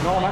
Ano ka ba?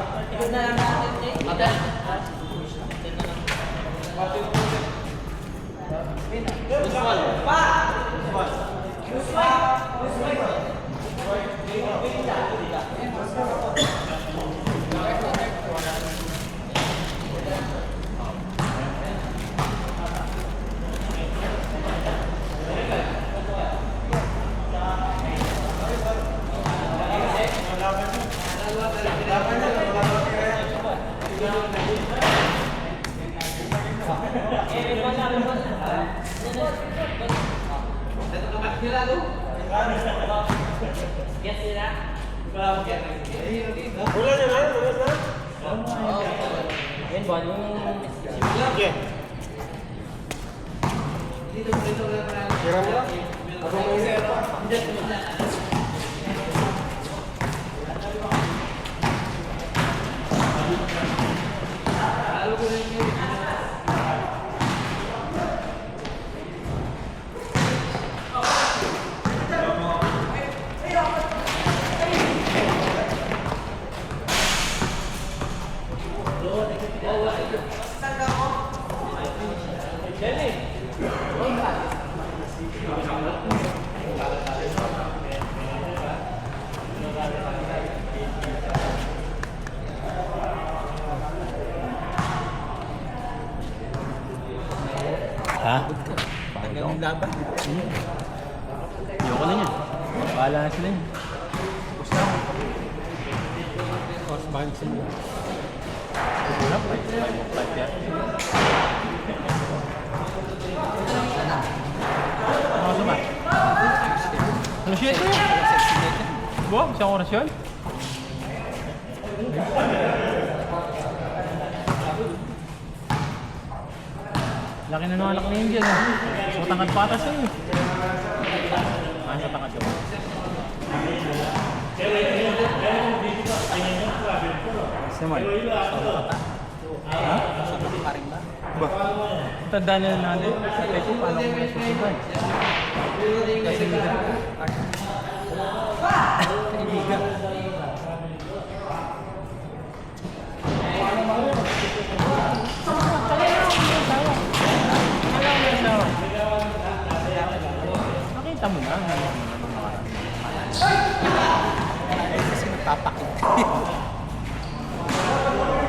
Ha? Tagal ng laban. Ayoko na niya. Bahala na sila yun. Gusto ako. Mas bahal sila. Wala, 5 yan. Ano sa ba? Ano siya ito? Bo, isang oras yun? Laki na ng anak na yun dyan. So, tangkad patas yun. Ay, sa tangkad yun. Saman. Ha? Sabi pa rin ba? Ba? Tandaan na natin. Sa techo, paano ko may susunod? Kasi kaibigan. Nakita mo na. Kasi nagpapakit.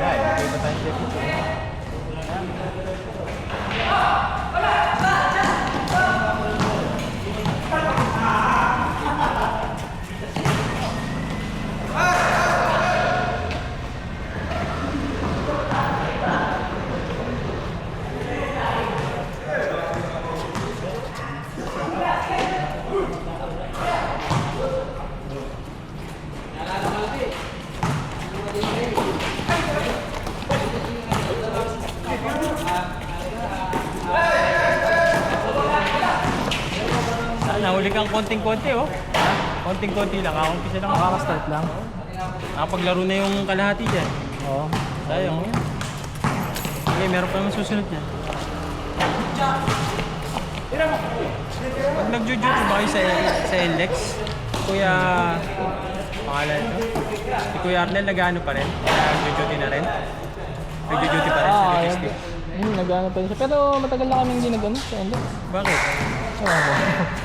Ay, okay ba tayo siya dito? Nahuli kang konting-konti oh. Konting-konti lang, umpisa lang. Makaka-start lang. Nakapaglaro na yung kalahati dyan. Oo. Sayang. Okay, meron pa naman susunod niya. Pag nag-duty ba kayo sa LX, Kuya... pangalan ito? Si Kuya Arnel nag-ano pa rin? Nag-duty na rin? Nag-duty pa rin sa logistic? Nag-ano pa rin siya. Pero matagal na kami hindi nag-ano sa LX. Bakit?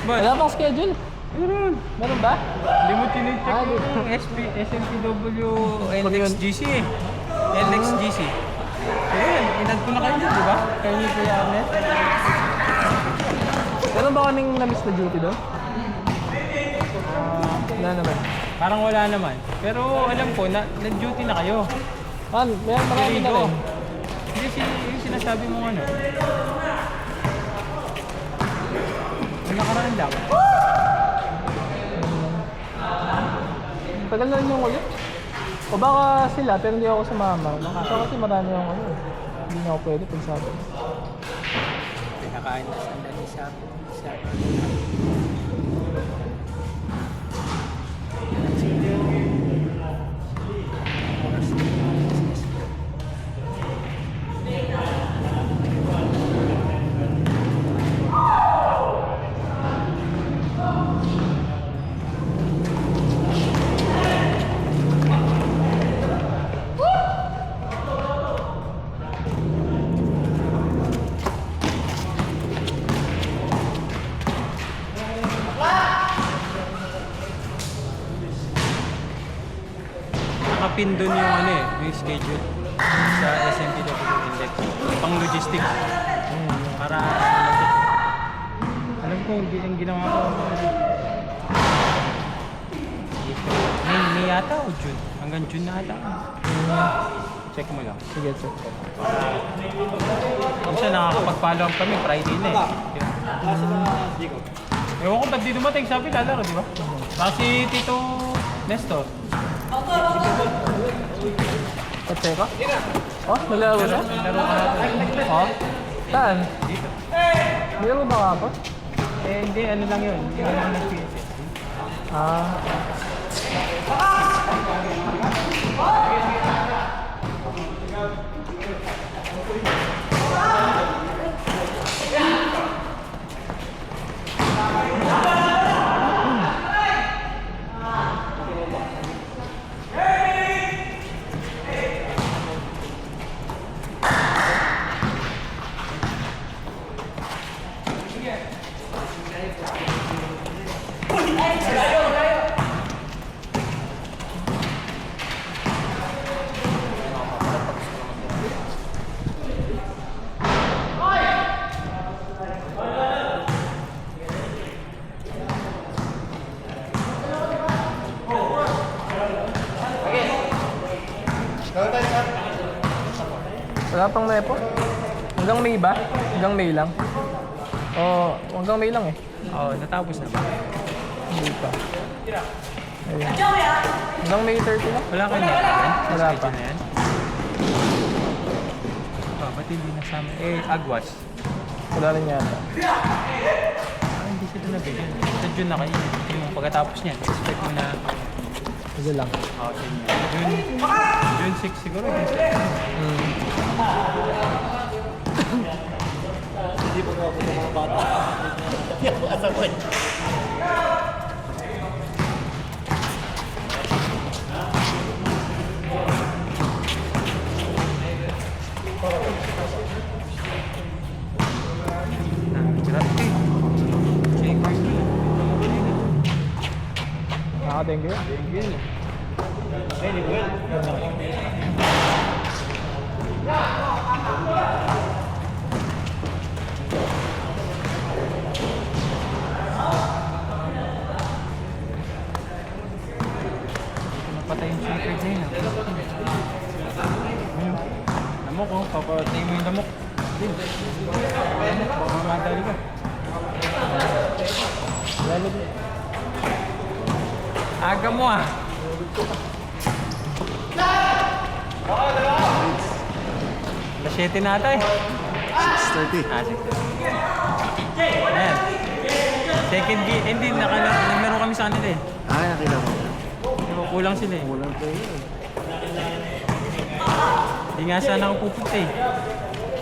Wala pang schedule. Meron ba? Hindi mo tinicheck Ah, yung SMPW LXGC eh. LXGC. Ayun, inad ko na kayo dyan, di ba? Kayo ni Kuya Arnel. Meron ba kaming na-miss na duty doon? Wala naman. Parang wala naman. Pero alam ko, nag-duty na kayo. Meron marami na rin. Hindi, yung sinasabi mo ano. Yung nakaraan lang. Tagal na rin yung ulit. O baka sila, pero hindi ako sumama. So kasi marami yung ano. Hindi na ako pwede pag sabi. Pinakain na sandali sa nakapin doon yung ano eh, yung schedule sa SMPW Index. Pang logistics. Para alam ko, ang ginawa ko. May yata o June? Hanggang June na ata. Check mo lang. Sige, check ko. Minsan nakakapag-follow up kami, Friday na eh. Ewan ko ba't di dumating, sabi lalaro, di ba? Kasi Tito Nestor. Pacheco? Oh, nalaro siya? Laro ka natin. Oh? Saan? Dito. Nilaro ba ka po? Eh hindi, ano lang yun. Hindi naman nag-PSS. Ah. Wala pang repo? Hanggang May ba? Hanggang May lang? Oo, hanggang May lang eh. Oo, natapos na ba? Hindi pa. Ayun. Hanggang May 30 lang? Wala kayo na yan? Wala pa. Na yan? Oh, ba't hindi nasama? Eh, Agwas. Wala rin yata. Ah, hindi sila nabigyan. Sa June na kayo. Yung pagkatapos niyan, expect mo na... Sige lang. Oh, June 6 siguro. June 6. Hindi pa ako ng mga bata. Hindi ako asabay. Grabe. Checkers. Nakaka-dengue yun. Napatay yung checkers na yun. Lamok oh, papatay mo yung lamok. Lamok, baka madali ka. Lalo din. Aga mo ah. Alas 7 na ata eh. 6:30. Ah, 6. Ayan. Second game, hindi, naglaro kami sa kanila eh. Ah, nakita mo. Diba, kulang sila eh. Walang player. Hindi nga sana ako pupunta eh.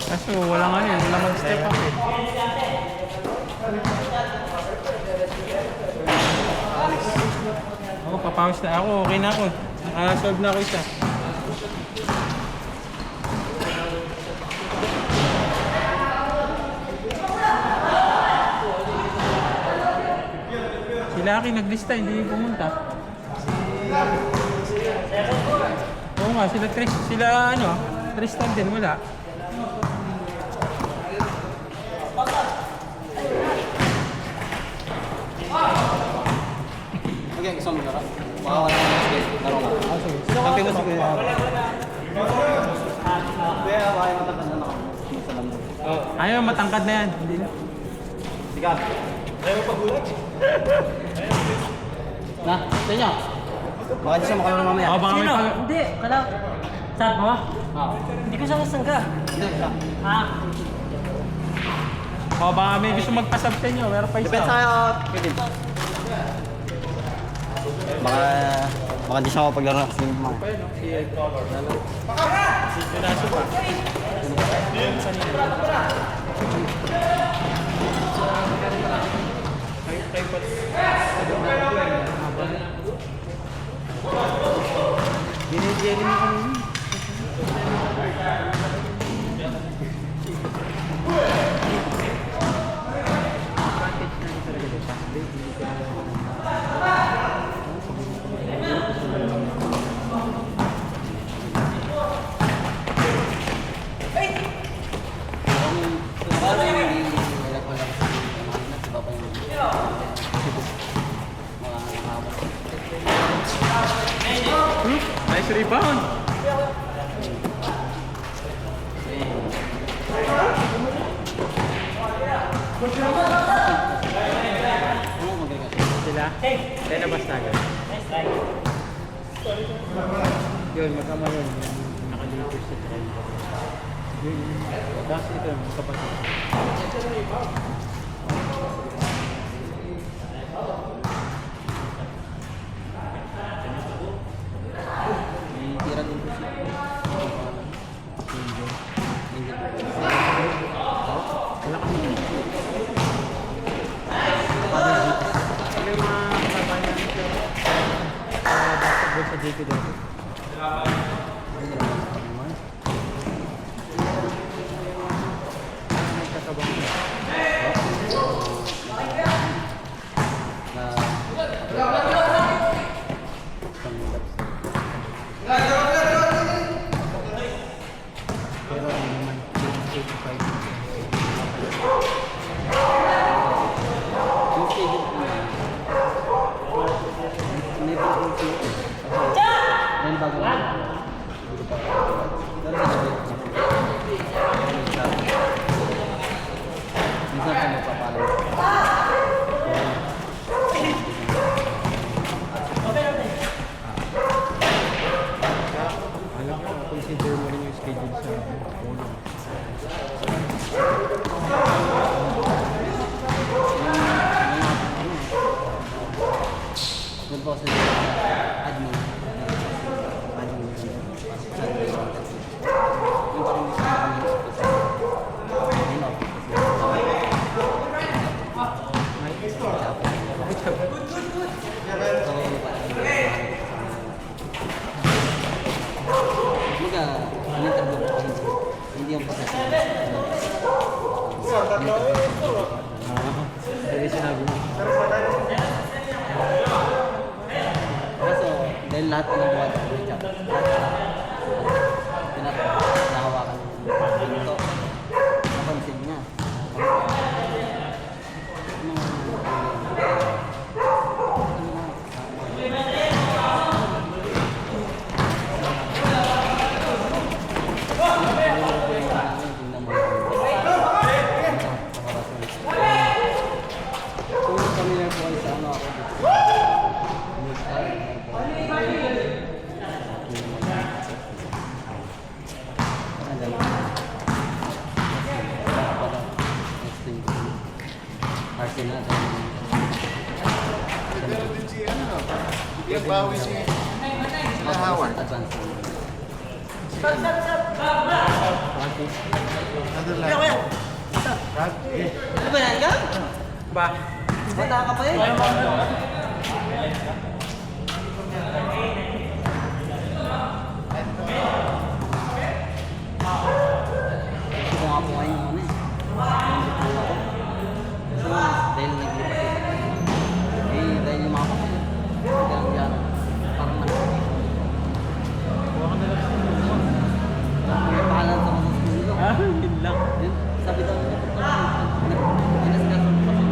Kaso walang ano eh, walang mag-step up eh. Ako, papawas na ako, okay na ako. Nakasolve na ako isa. Sila akin naglista, hindi pumunta. Oo nga, sila ano, Tristan din, wala. Okay, gusto mo laro? Wow, laro ka. Ah, sige. Kampi mo sige. Kaya kaya matangkad na ako. Salam mo. Ayaw, matangkad na yan. Hindi na. Sige. Ayaw mo pagulag? Na, sa inyo. Baka di siya makalaro mamaya. Oo, baka may Sino? pag... Hindi, kala... Saan mo? Ah. Hindi ko siya kasangga. Hindi, siya. Ah, Oo, baka may gusto magpasab sa inyo, meron pa isa. Depende sa'yo, Kevin. Baka di siya ako paglaro kasi yung mga. Pinaso pa. Binigyan mo kami. Nice rebound! Sila? Kaya nabas na agad. Yun, magkama yun. Nakalipos sa tren. Yun. Tapos ito, magkapatid. May tira din po siya. Wala ka naman. Ano yung mga kabayan nito? Basketball sa JK dito. Nagkakabang ko. Pero ano naman, 85. Alam ko, consider mo rin yung schedule sa polo. Good po sa admin. Yung parang gusto hindi yung process. Hindi sinabi mo. Kaso, dahil lahat ng buwan sa Richard, pinahawakan dito. Napansin niya. Kung familiar po ay sa ano ako dito. Arsenal. Yung bawi si Howard. Advance. Ano lang? Ano ba yan ka? Ba? Bata ka pa eh. Gusto nga po ngayon yung ano eh. Kasi dahil naglipat-lipat. Eh, dahil yung mga kapatid. Hanggang yan. Parang may pangalan sa mga school ko. Ah, yun lang. Yun, sabi daw niya po. Inasgas ko pa siya.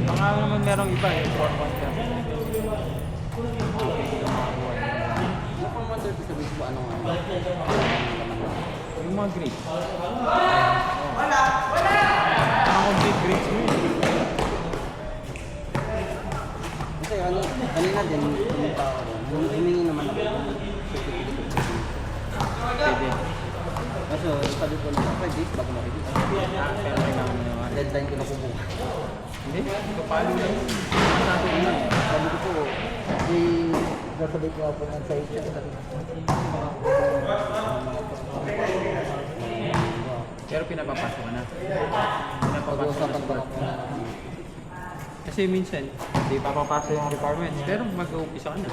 Baka naman merong iba eh. Yung formal service sa baseball, ano nga? Yung mga grades. Wala! Mga complete grades mo yun. Kasi ano, kanina din, pumunta ako rin. Humingi naman ako ng certificate. Pwede. Kaso, sabi ko na 5 days bago ma-release. Pero kailangan mo naman. Deadline ko na po bukas. Hindi, kapalo lang. Sabi ko na, sabi ko po, sasabay ko po ng site siya. Pero pinapapasok ka na. Pinapapasok Pag-uusapan na ko sa na po na. Kasi minsan, hindi papapasok yung requirements. Pero mag-uumpisa ka na.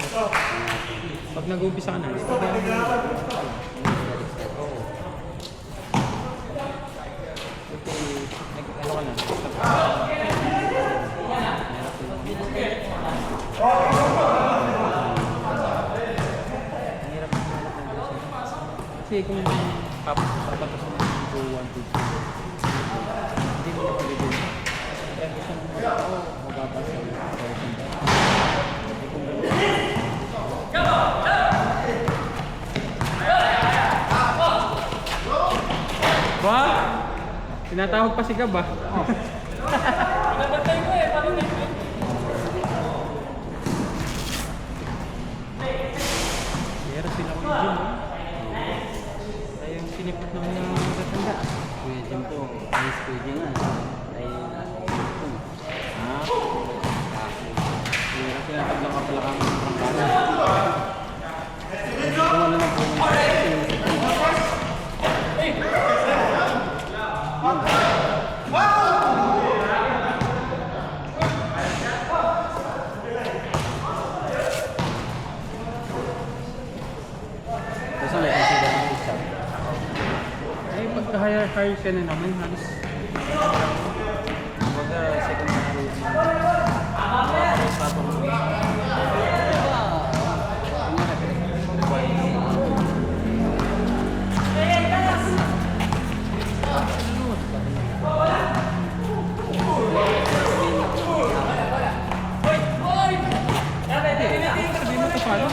Pag nag-uumpisa ka na, kung papatos mo ng 2, 1, 2, 3. Hindi mo na pwede din. Kaya gusto mo mababa sa ba? Tinatawag pa si Gab ah. Pero sila ko yung gym eh. Ay yung sinipot ng mga matanda. Kuya Jim po, ayos Kuya Jim nga. Ay, Pero tinataglang ka pala kami ng prangkada. wala na po ng Tapos may consider ng isa. Eh, pagka-hire ka na naman, halos. Kumbaga, secondary. Tapos mo. Sabi mo ito paano?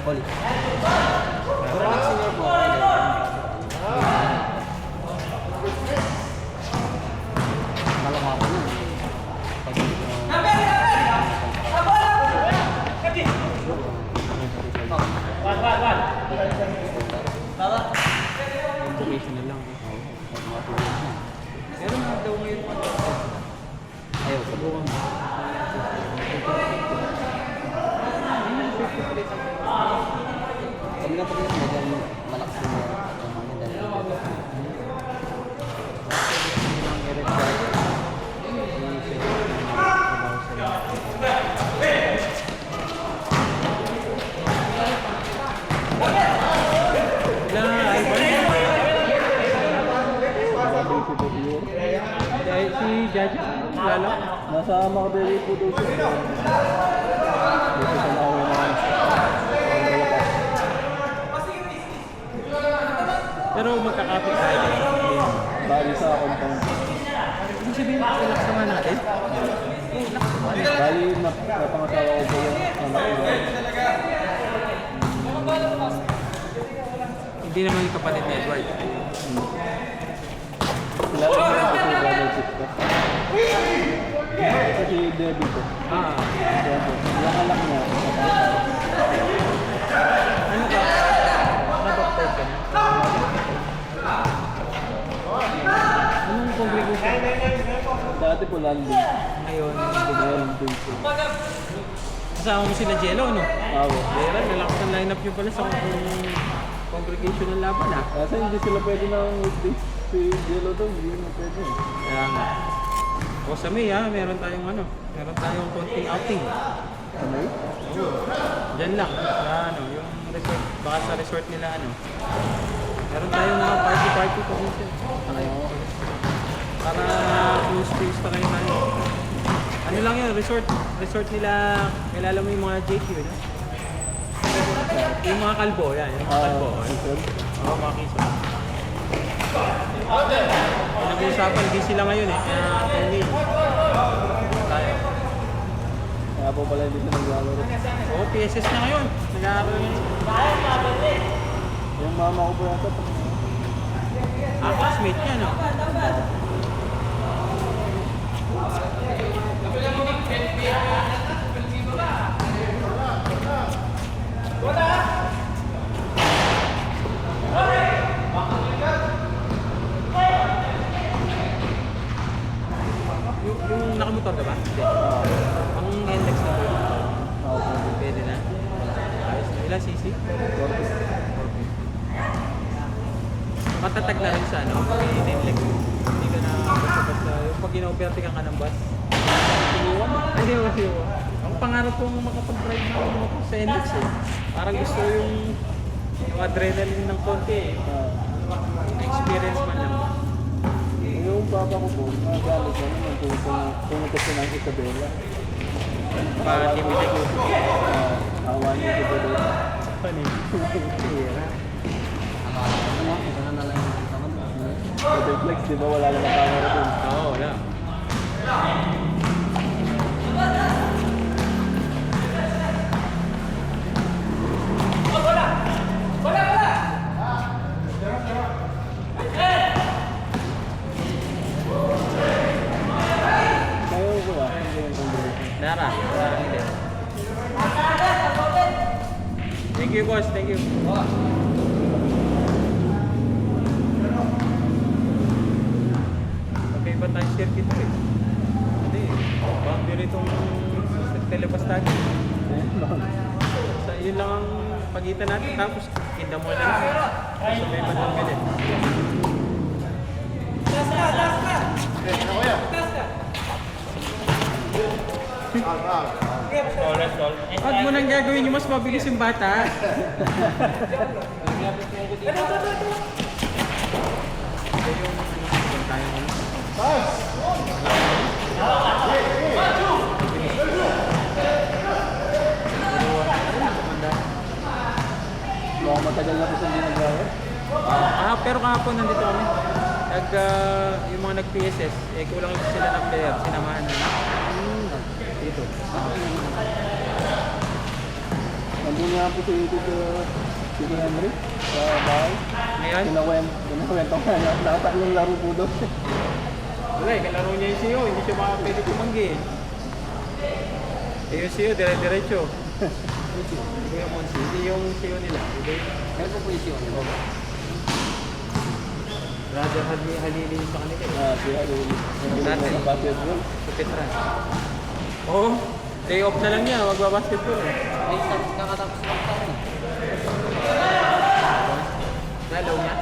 Holy. Pero ang senior po, malama ko na. Information na lang. Pero nga daw ngayon pa. Ayaw, subukan mo. Kami na po rin medyo malakas yung mga Si Jaja, lalo. Nasa Makabeli po daw siya. Dito sa Nauwi na Pero magkakapit tayo. bali sa compound. Ibig sabihin, relax naman natin. Bali, napangasawa ko po yung anak ko. Hindi naman yung kapatid ni Edward. Sila ko na ako sa brother sister. Kasi Debbie ko. Ah, Yung anak niya, napangasawa. ano ka? Na-doctor ka na? Anong congregation? Dati po landing. Ngayon, Ngayon din po. kasama mo sila Jello, no? Ako. Pero nalakas ang lineup nyo pala sa congregation ng laban, ah. Kasi hindi sila pwede ng weekdays. Si Jello daw, hindi na pwede. Kaya nga. O sa May, ha? Meron tayong konting outing. Ano yun? Diyan lang, sa yung resort, baka sa resort nila, meron tayong mga party po dito. Para close space pa kayo ano lang yun, resort nila, kilala mo yung mga JQ, no? Yung mga kalbo, yan, yung mga kalbo. Oo, mga kiso. Nag-uusapan, di sila ngayon eh, kaya Tony, tayo. Kaya po pala hindi siya naglalaro. Oo, PSS na ngayon, nag-aaral yun. Yung mama ko po yata. Classmate niya, no? Yung nakamotor ka ba? Hindi. Ang NLEX na po yun. Ako po. Pwede na. Ayos na. Ilan cc? 40. matatag na rin sa ano, in-inlect. Hindi ka na basta-basta. Yung pag ino-overtaken ka ng bus, iiwan. Hindi ko kasi iwan. Ang pangarap kong makapag-drive ng motor sa NX eh. Parang gusto yung adrenaline ng konti eh. Experience man lang. Yung papa ko po, nagalit na naman pumunta siya ng Isabela. Pa-timid ako. Awa niya si Bebe. Panig. Ito na lang yung kita mo. Bebe Flex, di ba wala namang camera dun? Oo, wala. Kaya ko ba? Hindi yung conversion. Nara, parang hindi. Thank you, boss. Thank you. Okay ba tayo circuit to eh? Hindi. Boundary itong telepas natin. So, yun lang ang pagitan natin. Tapos, kita mo lang. So, may bandang galit. Wag mo nang gagawin yung mas mabilis yung bata. Baka matagal na po siya hindi nag-drive. Pero kahapon nandito kami. Yung mga nag-PSS, kulang lang sila ng player. Sinamahan na. Dito. Nandun nga po si Tito Henry sa bahay. Ngayon, Kinakwento nga niya. Nakatatlong laro po doon. wala eh. Kalaro niya yung CEO. Hindi siya pwede tumanggi. Yung CEO, dire-diretso. Hindi yung Monsi. Hindi yung CEO nila. Meron po po yung siyon. Rather halilin sa kanila eh. Si Halil. Hindi Dati. na basketball. Sa Petras. Oo. Day off na lang niya. Magbabasketball eh. Ay, kakatapos lang tayo. Lalo niya.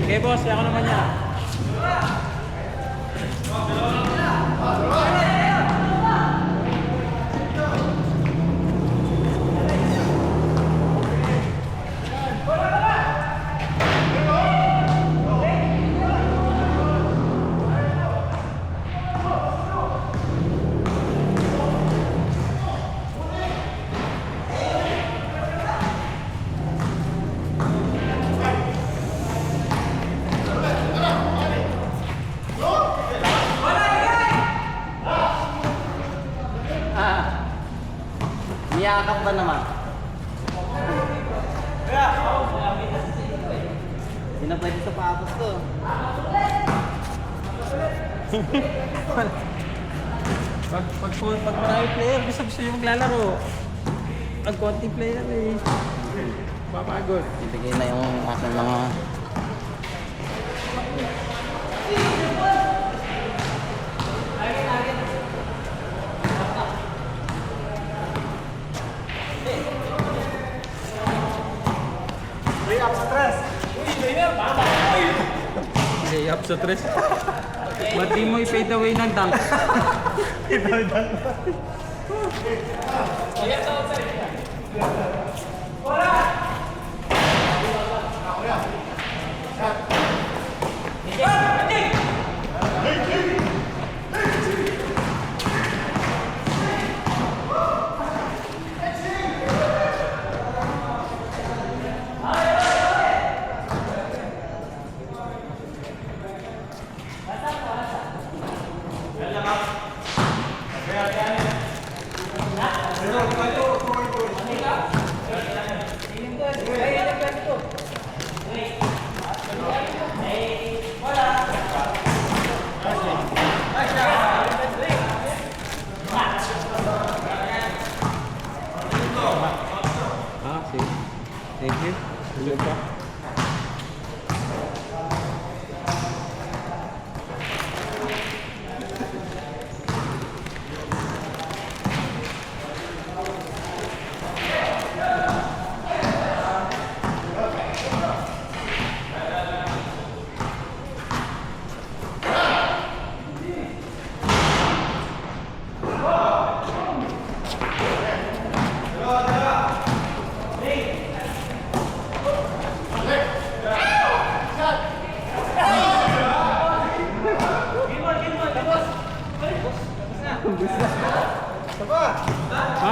Okay boss, ako naman niya. Niyakap ba naman? Hindi na pwede sa patos to. Pag marami player, gusto yung maglalaro. Pag konting player eh. Papagod. Ibigay na yung aking mga... Lay up sa tres. Ba't di mo i-fade away ng dunk?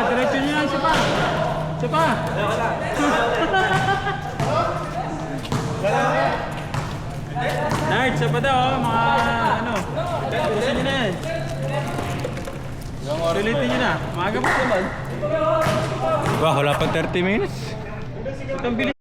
Diretso nyo lang, isa pa. Isa pa. Nard, isa pa daw, mga ano. Gusto nyo na yan. Sulitin nyo na. Maaga pa naman. Wah, wala pa 30 minutes. Itong bilis.